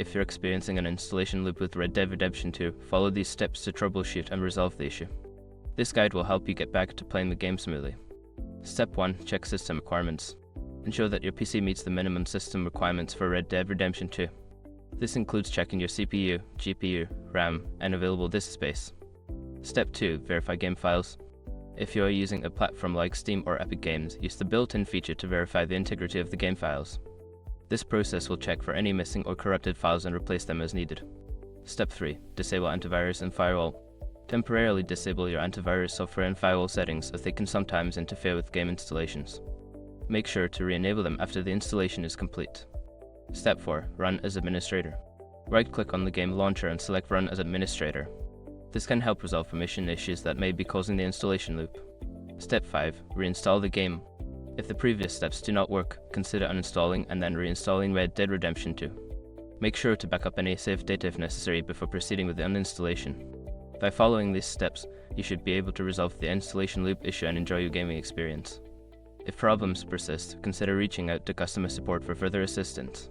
If you're experiencing an installation loop with Red Dead Redemption 2, follow these steps to troubleshoot and resolve the issue. This guide will help you get back to playing the game smoothly. Step 1. Check system requirements. Ensure that your PC meets the minimum system requirements for Red Dead Redemption 2. This includes checking your CPU, GPU, RAM, and available disk space. Step 2. Verify game files. If you are using a platform like Steam or Epic Games, use the built-in feature to verify the integrity of the game files. This process will check for any missing or corrupted files and replace them as needed. Step 3. Disable antivirus and firewall. Temporarily disable your antivirus software and firewall settings, as they can sometimes interfere with game installations. Make sure to re-enable them after the installation is complete. Step 4. Run as administrator. Right-click on the game launcher and select Run as administrator. This can help resolve permission issues that may be causing the installation loop. Step 5. Reinstall the game. If the previous steps do not work, consider uninstalling and then reinstalling Red Dead Redemption 2. Make sure to back up any saved data if necessary before proceeding with the uninstallation. By following these steps, you should be able to resolve the installation loop issue and enjoy your gaming experience. If problems persist, consider reaching out to customer support for further assistance.